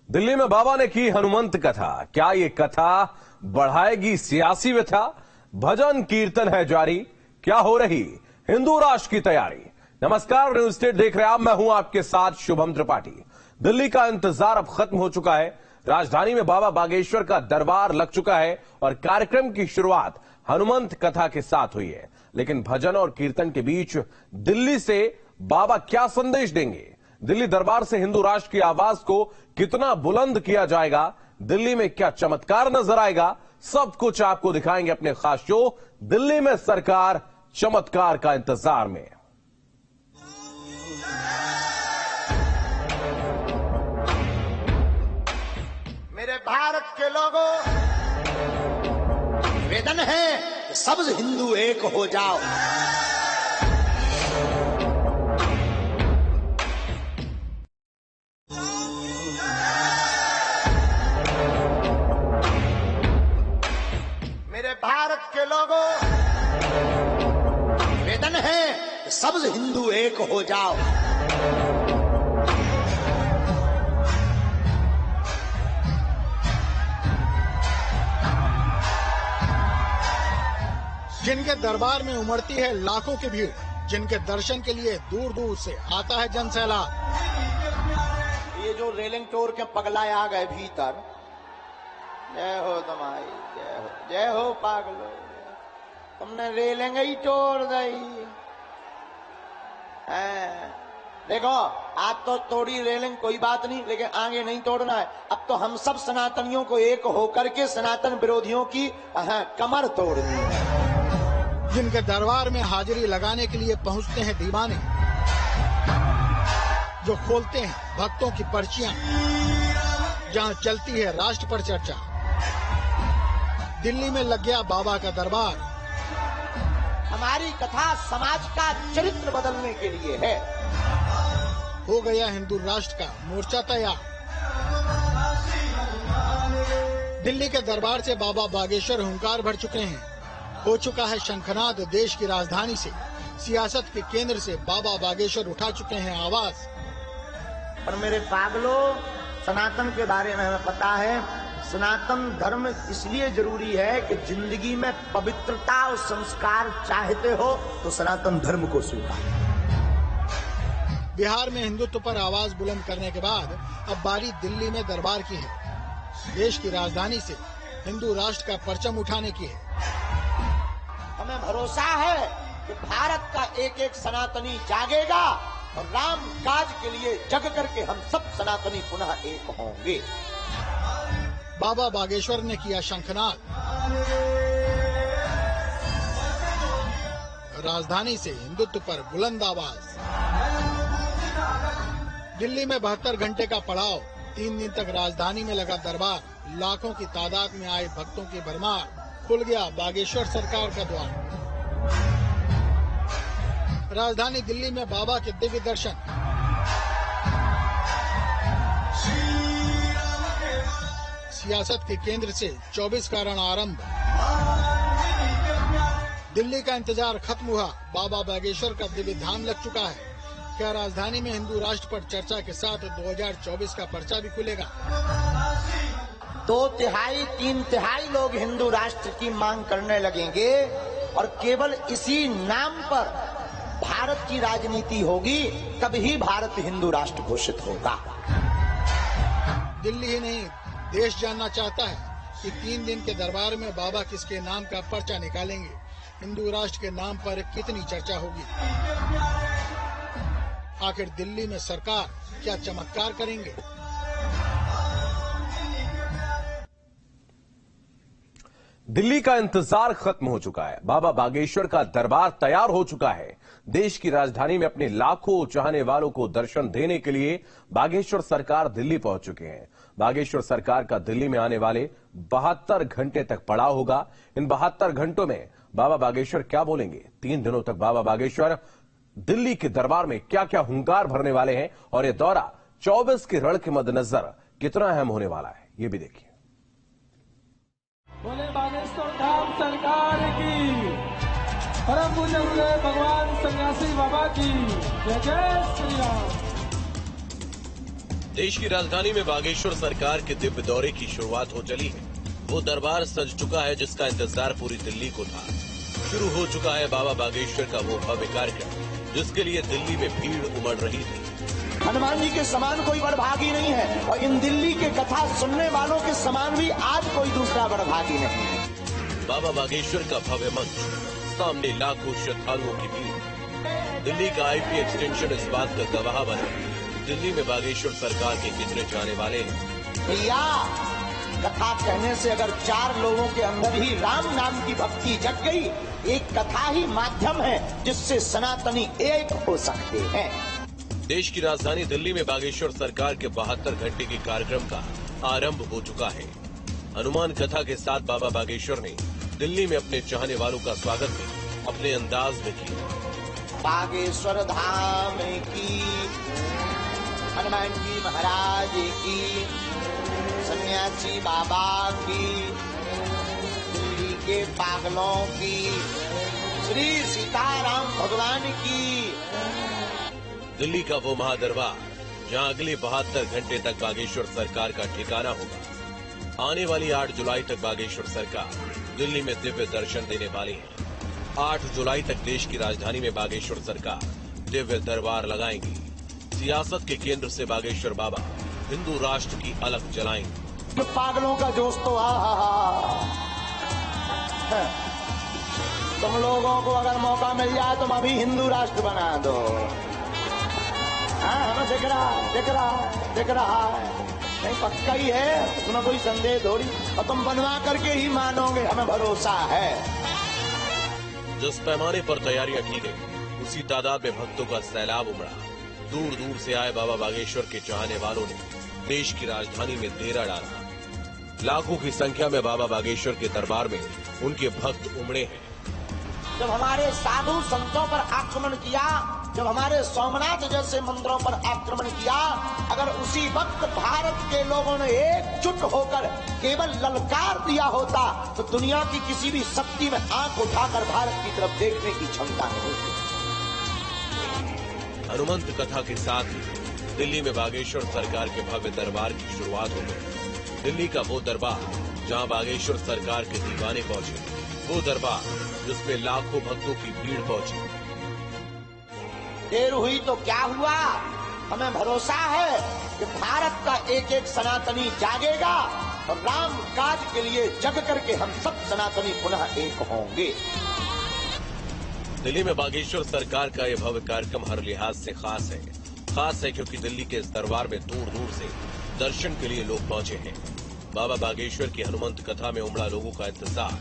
दिल्ली में बाबा ने की हनुमंत कथा। क्या ये कथा बढ़ाएगी सियासी व्यथा? भजन कीर्तन है जारी, क्या हो रही हिंदू राष्ट्र की तैयारी? नमस्कार, न्यूज स्टेट देख रहे हैं आप, मैं हूं आपके साथ शुभम त्रिपाठी। दिल्ली का इंतजार अब खत्म हो चुका है। राजधानी में बाबा बागेश्वर का दरबार लग चुका है और कार्यक्रम की शुरुआत हनुमंत कथा के साथ हुई है। लेकिन भजन और कीर्तन के बीच दिल्ली से बाबा क्या संदेश देंगे? दिल्ली दरबार से हिंदू राष्ट्र की आवाज को कितना बुलंद किया जाएगा? दिल्ली में क्या चमत्कार नजर आएगा? सब कुछ आपको दिखाएंगे अपने खास शो दिल्ली में सरकार चमत्कार का इंतजार में। मेरे भारत के लोगों, निवेदन है कि सब हिंदू एक हो जाओ। मेरे भारत के लोगों, निवेदन है कि सब हिंदू एक हो जाओ। जिनके दरबार में उमड़ती है लाखों की भीड़, जिनके दर्शन के लिए दूर दूर से आता है जनसैलाब। ये जो रेलिंग तोड़ के पगलाए आ गए भीतर, जय हो तुम्हारी, जय हो, जय हो पागलो, तुमने रेलिंग ही तोड़ दी। देखो, आज तो तोड़ी रेलिंग, कोई बात नहीं, लेकिन आगे नहीं तोड़ना है। अब तो हम सब सनातनियों को एक होकर के सनातन विरोधियों की कमर तोड़नी है। जिनके दरबार में हाजिरी लगाने के लिए पहुंचते हैं दीवाने, जो खोलते हैं भक्तों की पर्चियां, जहां चलती है राष्ट्र पर चर्चा। दिल्ली में लग गया बाबा का दरबार। हमारी कथा समाज का चरित्र बदलने के लिए है। हो गया हिंदू राष्ट्र का मोर्चा तैयार। दिल्ली के दरबार से बाबा बागेश्वर हुंकार भर चुके हैं। हो चुका है शंखनाद देश की राजधानी से। सियासत के केंद्र से बाबा बागेश्वर उठा चुके हैं आवाज। पर मेरे पागलों, सनातन के बारे में हमें पता है। सनातन धर्म इसलिए जरूरी है कि जिंदगी में पवित्रता और संस्कार चाहते हो तो सनातन धर्म को स्वीकार। बिहार में हिंदुत्व पर आवाज बुलंद करने के बाद अब बारी दिल्ली में दरबार की है। देश की राजधानी से हिंदू राष्ट्र का परचम उठाने की है। हमें भरोसा है कि भारत का एक एक सनातनी जागेगा और राम काज के लिए जग करके हम सब सनातनी पुनः एक होंगे। बाबा बागेश्वर ने किया शंखनाद। राजधानी से हिंदुत्व पर बुलंद आवाज। दिल्ली में 72 घंटे का पड़ाव। 3 दिन तक राजधानी में लगा दरबार। लाखों की तादाद में आए भक्तों की भरमार। खुल गया बागेश्वर सरकार का द्वार। राजधानी दिल्ली में बाबा के दिव्य दर्शन। सियासत के केंद्र से 24 का रण आरंभ। दिल्ली का इंतजार खत्म हुआ। बाबा बागेश्वर का दिव्य धाम लग चुका है। क्या राजधानी में हिंदू राष्ट्र पर चर्चा के साथ 2024 का पर्चा भी खुलेगा? 2/3, 3/3 लोग हिंदू राष्ट्र की मांग करने लगेंगे और केवल इसी नाम पर भारत की राजनीति होगी, तभी भारत हिंदू राष्ट्र घोषित होगा। दिल्ली ही नहीं, देश जानना चाहता है कि 3 दिन के दरबार में बाबा किसके नाम का पर्चा निकालेंगे। हिंदू राष्ट्र के नाम पर कितनी चर्चा होगी? आखिर दिल्ली में सरकार क्या चमत्कार करेंगे? दिल्ली का इंतजार खत्म हो चुका है। बाबा बागेश्वर का दरबार तैयार हो चुका है। देश की राजधानी में अपने लाखों चाहने वालों को दर्शन देने के लिए बागेश्वर सरकार दिल्ली पहुंच चुके हैं। बागेश्वर सरकार का दिल्ली में आने वाले 72 घंटे तक पड़ाव होगा। इन 72 घंटों में बाबा बागेश्वर क्या बोलेंगे? 3 दिनों तक बाबा बागेश्वर दिल्ली के दरबार में क्या क्या हुंकार भरने वाले हैं और यह दौरा 24 के रण के मद्देनजर कितना अहम होने वाला है, ये भी देखिए। बोले बागेश्वर धाम सरकार की, परम पूज्य भगवान सन्यासी बाबा की जय जय श्री राम। देश की राजधानी में बागेश्वर सरकार के दिव्य दौरे की शुरुआत हो चली है। वो दरबार सज चुका है जिसका इंतजार पूरी दिल्ली को था। शुरू हो चुका है बाबा बागेश्वर का वो भव्य कार्यक्रम जिसके लिए दिल्ली में भीड़ उमड़ रही थी। हनुमान जी के समान कोई बड़भागी नहीं है और इन दिल्ली के कथा सुनने वालों के समान भी आज कोई दूसरा बड़भागी नहीं है। बाबा बागेश्वर का भव्य मंच, सामने लाखों श्रद्धालुओं की भीड़। दिल्ली का आईपी एक्सटेंशन इस बात का गवाह बना। दिल्ली में बागेश्वर सरकार के कितने जाने वाले हैं। भैया, कथा कहने से अगर 4 लोगों के अंदर ही राम नाम की भक्ति जग गई, एक कथा ही माध्यम है जिससे सनातनी एक हो सकते हैं। देश की राजधानी दिल्ली में बागेश्वर सरकार के 72 घंटे के कार्यक्रम का आरंभ हो चुका है। हनुमान कथा के साथ बाबा बागेश्वर ने दिल्ली में अपने चाहने वालों का स्वागत भी अपने अंदाज में किया। बागेश्वर धाम की, हनुमान जी महाराज की, सन्यासी बाबा की, दिल्ली के पागलों की, श्री सीताराम भगवान की। दिल्ली का वो महादरबार जहां अगले 72 घंटे तक बागेश्वर सरकार का ठिकाना होगा। आने वाली 8 जुलाई तक बागेश्वर सरकार दिल्ली में दिव्य दर्शन देने वाली है। 8 जुलाई तक देश की राजधानी में बागेश्वर सरकार दिव्य दरबार लगाएंगी। सियासत के केंद्र से बागेश्वर बाबा हिंदू राष्ट्र की अलख जलाएंगे। पागलों का जोश तो तुम लोगों को अगर मौका मिल जाए तुम अभी हिंदू राष्ट्र बना दो। हमें दिख रहा है नहीं, पक्का ही है, उसमें कोई संदेह थोड़ी। और तुम बनवा करके ही मानोगे, हमें भरोसा है। जिस पैमाने पर तैयारियां की गई उसी तादाद में भक्तों का सैलाब उमड़ा। दूर दूर से आए बाबा बागेश्वर के चाहने वालों ने देश की राजधानी में डेरा डाला। लाखों की संख्या में बाबा बागेश्वर के दरबार में उनके भक्त उमड़े हैं। जब हमारे साधु संतों पर आक्रमण किया, जब हमारे सोमनाथ जैसे मंदिरों पर आक्रमण किया, अगर उसी वक्त भारत के लोगों ने एकजुट होकर केवल ललकार दिया होता तो दुनिया की किसी भी शक्ति में आंख उठाकर भारत की तरफ देखने की क्षमता नहीं थी। हनुमंत कथा के साथ ही दिल्ली में बागेश्वर सरकार के भव्य दरबार की शुरुआत हो गई। दिल्ली का वो दरबार जहां बागेश्वर सरकार के दीवाने पहुंचे, वो दरबार जिसमें लाखों भक्तों की भीड़ पहुंची। देर हुई तो क्या हुआ, हमें भरोसा है कि भारत का एक एक सनातनी जागेगा और राम काज के लिए जग करके हम सब सनातनी पुनः एक होंगे। दिल्ली में बागेश्वर सरकार का यह भव्य कार्यक्रम हर लिहाज से खास है। खास है क्योंकि दिल्ली के इस दरबार में दूर दूर से दर्शन के लिए लोग पहुंचे हैं। बाबा बागेश्वर की हनुमंत कथा में उमड़ा लोगों का इंतजार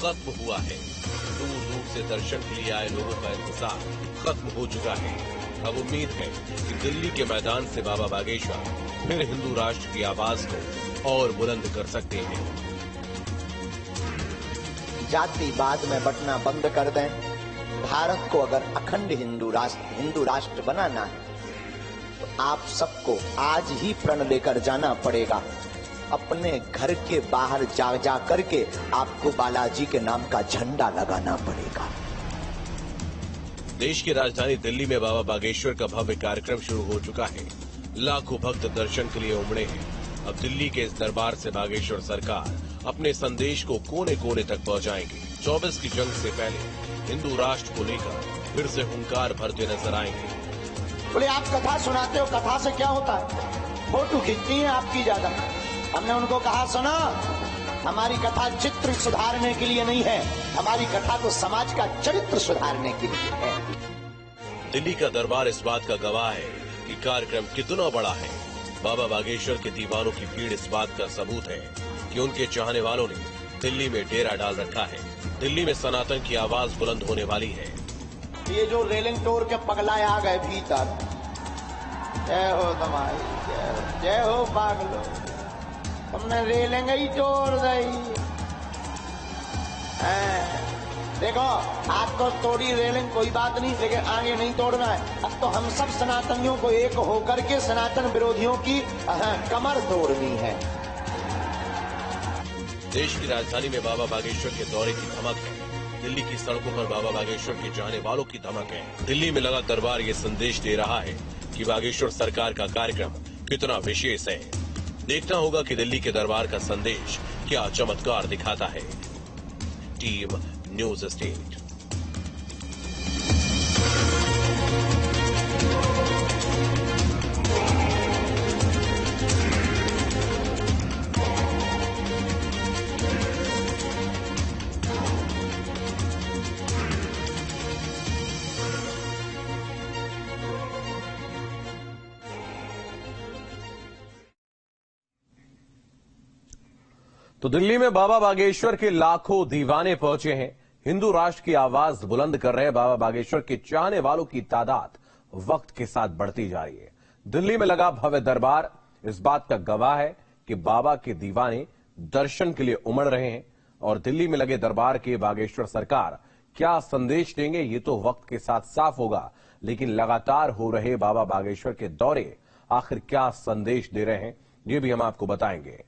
खत्म हुआ है। दूर दूर से दर्शन के लिए आए लोगों का इंतजार खत्म हो चुका है। अब उम्मीद है कि दिल्ली के मैदान से बाबा बागेश्वर फिर हिंदू राष्ट्र की आवाज को और बुलंद कर सकते हैं। जातिवाद में बंटना बंद कर दें। भारत को अगर अखंड हिंदू राष्ट्र बनाना है तो आप सबको आज ही प्रण लेकर जाना पड़ेगा। अपने घर के बाहर जा करके आपको बालाजी के नाम का झंडा लगाना पड़ेगा। देश की राजधानी दिल्ली में बाबा बागेश्वर का भव्य कार्यक्रम शुरू हो चुका है। लाखों भक्त दर्शन के लिए उमड़े हैं। अब दिल्ली के इस दरबार से बागेश्वर सरकार अपने संदेश को कोने कोने तक पहुंचाएंगे। 24 की जंग से पहले हिंदू राष्ट्र को लेकर फिर से हुंकार भरते नजर आएंगे। बोले आप कथा सुनाते हो, कथा से क्या होता है? फोटो खींचती है आपकी ज्यादा। हमने उनको कहा सुना, हमारी कथा चित्र सुधारने के लिए नहीं है, हमारी कथा तो समाज का चरित्र सुधारने के लिए है। दिल्ली का दरबार इस बात का गवाह है कि कार्यक्रम कितना बड़ा है। बाबा बागेश्वर के दीवानों की भीड़ इस बात का सबूत है कि उनके चाहने वालों ने दिल्ली में डेरा डाल रखा है। दिल्ली में सनातन की आवाज बुलंद होने वाली है। ये जो रेलिंग तोड़ के पगलाए आ गए भीतर, जय हो तुम्हारी, जय हो पागलो, तुमने रेलिंग ही तोड़ दी। देखो आज तो तोड़ी रेलिंग, कोई बात नहीं, लेकिन आगे नहीं तोड़ना है। अब तो हम सब सनातनियों को एक होकर के सनातन विरोधियों की कमर तोड़नी है। देश की राजधानी में बाबा बागेश्वर के दौरे की धमक है। दिल्ली की सड़कों पर बाबा बागेश्वर के चाहने वालों की धमक है। दिल्ली में लगा दरबार ये संदेश दे रहा है कि बागेश्वर सरकार का कार्यक्रम कितना विशेष है। देखना होगा कि दिल्ली के दरबार का संदेश क्या चमत्कार दिखाता है। Team news state. तो दिल्ली में बाबा बागेश्वर के लाखों दीवाने पहुंचे हैं। हिंदू राष्ट्र की आवाज बुलंद कर रहे बाबा बागेश्वर के चाहने वालों की तादाद वक्त के साथ बढ़ती जा रही है। दिल्ली में लगा भव्य दरबार इस बात का गवाह है कि बाबा के दीवाने दर्शन के लिए उमड़ रहे हैं। और दिल्ली में लगे दरबार के बागेश्वर सरकार क्या संदेश देंगे ये तो वक्त के साथ साफ होगा, लेकिन लगातार हो रहे बाबा बागेश्वर के दौरे आखिर क्या संदेश दे रहे हैं ये भी हम आपको बताएंगे।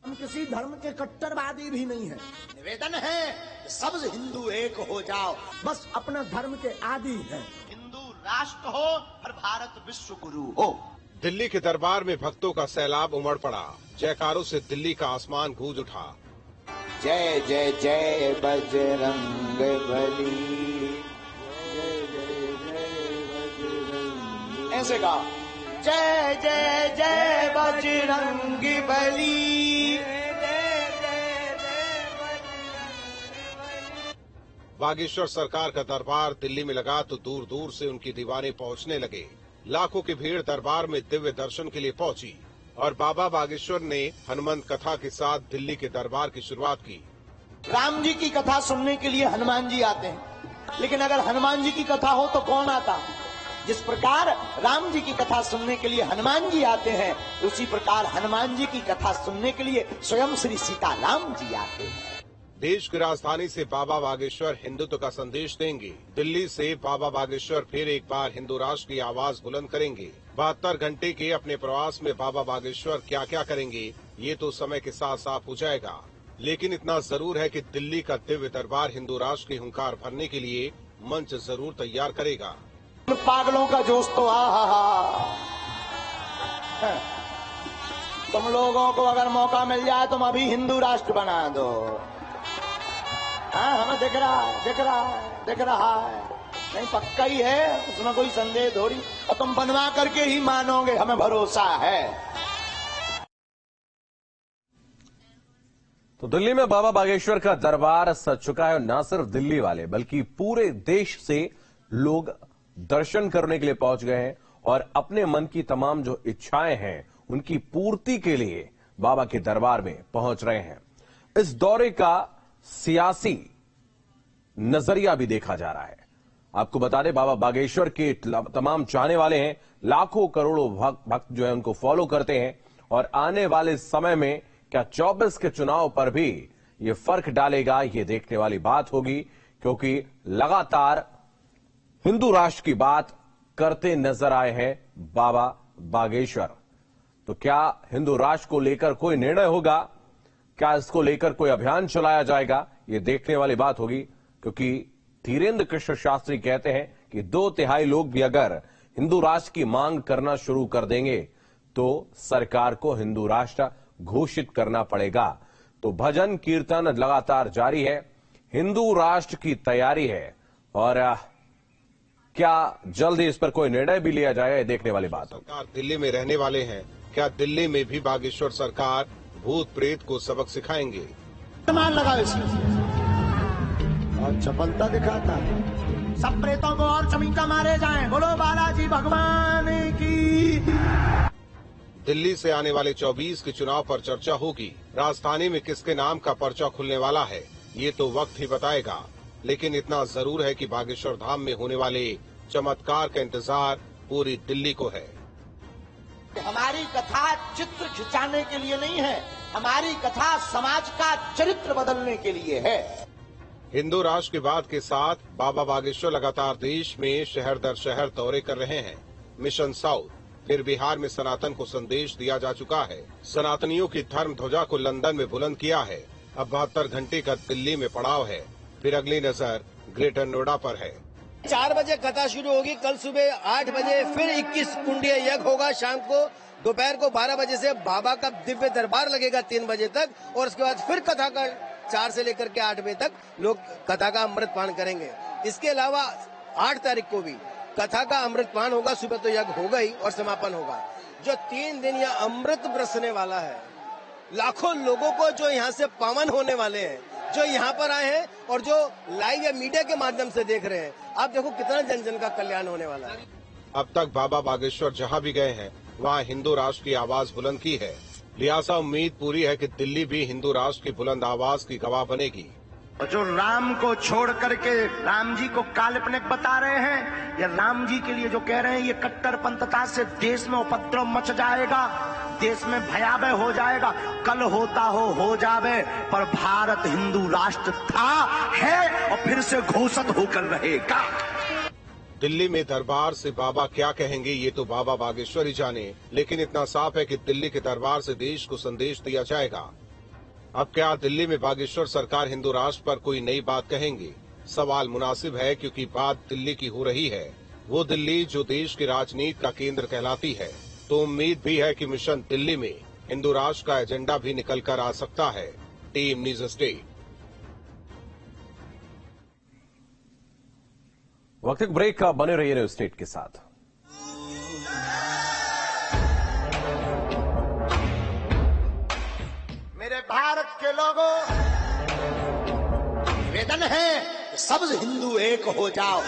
हम किसी धर्म के कट्टरवादी भी नहीं है। निवेदन है कि सब हिंदू एक हो जाओ, बस अपना धर्म के आदी है। हिंदू राष्ट्र हो और भारत विश्व गुरु हो। दिल्ली के दरबार में भक्तों का सैलाब उमड़ पड़ा। जयकारों से दिल्ली का आसमान गूंज उठा। जय जय जय बजरंग बली, जय जय जय बजरंग, ऐसे कहा जय जय जय बजरंग बली। बागेश्वर सरकार का दरबार दिल्ली में लगा तो दूर दूर से उनके दीवाने पहुंचने लगे। लाखों की भीड़ दरबार में दिव्य दर्शन के लिए पहुंची और बाबा बागेश्वर ने हनुमान कथा के साथ दिल्ली के दरबार की शुरुआत की। राम जी की कथा सुनने के लिए हनुमान जी आते हैं, लेकिन अगर हनुमान जी की कथा हो तो कौन आता? जिस प्रकार राम जी की कथा सुनने के लिए हनुमान जी आते हैं, उसी प्रकार हनुमान जी की कथा सुनने के लिए स्वयं श्री सीताराम जी आते हैं। देश की राजधानी से बाबा बागेश्वर हिंदुत्व का संदेश देंगे। दिल्ली से बाबा बागेश्वर फिर एक बार हिंदू राष्ट्र की आवाज बुलंद करेंगे। 72 घंटे के अपने प्रवास में बाबा बागेश्वर क्या क्या करेंगे ये तो समय के साथ साफ हो जाएगा, लेकिन इतना जरूर है कि दिल्ली का दिव्य दरबार हिंदू राष्ट्र की हुंकार भरने के लिए मंच जरूर तैयार करेगा। पागलों का जोश तो तुम लोगों को अगर मौका मिल जाए तुम अभी हिंदू राष्ट्र बना दो। हाँ, हमें दिख रहा है नहीं, पक्का ही है, उसमें कोई संदेह थोड़ी। और तुम बनवा करके ही मानोगे, हमें भरोसा है। तो दिल्ली में बाबा बागेश्वर का दरबार सज चुका है। न सिर्फ दिल्ली वाले बल्कि पूरे देश से लोग दर्शन करने के लिए पहुंच गए हैं और अपने मन की तमाम जो इच्छाएं हैं उनकी पूर्ति के लिए बाबा के दरबार में पहुंच रहे हैं। इस दौरे का सियासी नजरिया भी देखा जा रहा है। आपको बता दें बाबा बागेश्वर के तमाम चाहने वाले हैं, लाखों करोड़ों भक्त जो है उनको फॉलो करते हैं और आने वाले समय में क्या 24 के चुनाव पर भी ये फर्क डालेगा ये देखने वाली बात होगी, क्योंकि लगातार हिंदू राष्ट्र की बात करते नजर आए हैं बाबा बागेश्वर। तो क्या हिंदू राष्ट्र को लेकर कोई निर्णय होगा, क्या इसको लेकर कोई अभियान चलाया जाएगा, ये देखने वाली बात होगी, क्योंकि धीरेन्द्र कृष्ण शास्त्री कहते हैं कि 2/3 लोग भी अगर हिंदू राष्ट्र की मांग करना शुरू कर देंगे तो सरकार को हिंदू राष्ट्र घोषित करना पड़ेगा। तो भजन कीर्तन लगातार जारी है, हिंदू राष्ट्र की तैयारी है और क्या जल्द ही इस पर कोई निर्णय भी लिया जाएगा, ये देखने वाली बात होगी। सरकार दिल्ली में रहने वाले हैं, क्या दिल्ली में भी बागेश्वर सरकार भूत प्रेत को सबक सिखाएंगे? मान लगा इसमें और चपलता दिखाता है। सब प्रेतों को और चमीका मारे जाएं। बोलो बालाजी भगवान की। दिल्ली से आने वाले 24 के चुनाव पर चर्चा होगी। राजधानी में किसके नाम का पर्चा खुलने वाला है ये तो वक्त ही बताएगा, लेकिन इतना जरूर है कि बागेश्वर धाम में होने वाले चमत्कार का इंतजार पूरी दिल्ली को है। हमारी कथा चित्र खिंचाने के लिए नहीं है, हमारी कथा समाज का चरित्र बदलने के लिए है। हिंदू राष्ट्र की बात के साथ बाबा बागेश्वर लगातार देश में शहर दर शहर दौरे कर रहे हैं। मिशन साउथ, फिर बिहार में सनातन को संदेश दिया जा चुका है। सनातनियों की धर्म ध्वजा को लंदन में बुलंद किया है। अब 72 घंटे का दिल्ली में पड़ाव है। फिर अगली नजर ग्रेटर नोएडा पर है। 4 बजे कथा शुरू होगी, कल सुबह 8 बजे फिर 21 कुंडीय यज्ञ होगा, शाम को दोपहर को 12 बजे से बाबा का दिव्य दरबार लगेगा 3 बजे तक, और उसके बाद फिर कथा का 4 से लेकर के 8 बजे तक लोग कथा का अमृत पान करेंगे। इसके अलावा 8 तारीख को भी कथा का अमृत पान होगा, सुबह तो यज्ञ होगा ही और समापन होगा। जो 3 दिन यह अमृत बरसने वाला है, लाखों लोगों को जो यहाँ से पावन होने वाले हैं, जो यहाँ पर आए हैं और जो लाइव या मीडिया के माध्यम से देख रहे हैं, आप देखो कितना जन जन का कल्याण होने वाला है। अब तक बाबा बागेश्वर जहां भी गए हैं वहां हिंदू राष्ट्र की आवाज बुलंद की है। लिहाजा उम्मीद पूरी है कि दिल्ली भी हिंदू राष्ट्र की बुलंद आवाज की गवाह बनेगी। जो राम को छोड़ करके राम जी को काल्पनिक बता रहे हैं, या राम जी के लिए जो कह रहे हैं ये कट्टरपंथता से देश में उपद्रव मच जाएगा, देश में भयावह हो जाएगा। कल होता हो जावे, पर भारत हिंदू राष्ट्र था, है और फिर से घोषित होकर रहेगा। दिल्ली में दरबार से बाबा क्या कहेंगे ये तो बाबा बागेश्वर ही जाने, लेकिन इतना साफ है कि दिल्ली के दरबार से देश को संदेश दिया जाएगा। अब क्या दिल्ली में बागेश्वर सरकार हिंदू राष्ट्र पर कोई नई बात कहेंगे? सवाल मुनासिब है, क्योंकि बात दिल्ली की हो रही है, वो दिल्ली जो देश की राजनीति का केंद्र कहलाती है। तो उम्मीद भी है कि मिशन दिल्ली में हिंदू राष्ट्र का एजेंडा भी निकल कर आ सकता है। Team news state. वक्त एक ब्रेक का, बने रहिए न्यूज़ स्टेट के साथ। मेरे भारत के लोगों, निवेदन है सब हिंदू एक हो जाओ।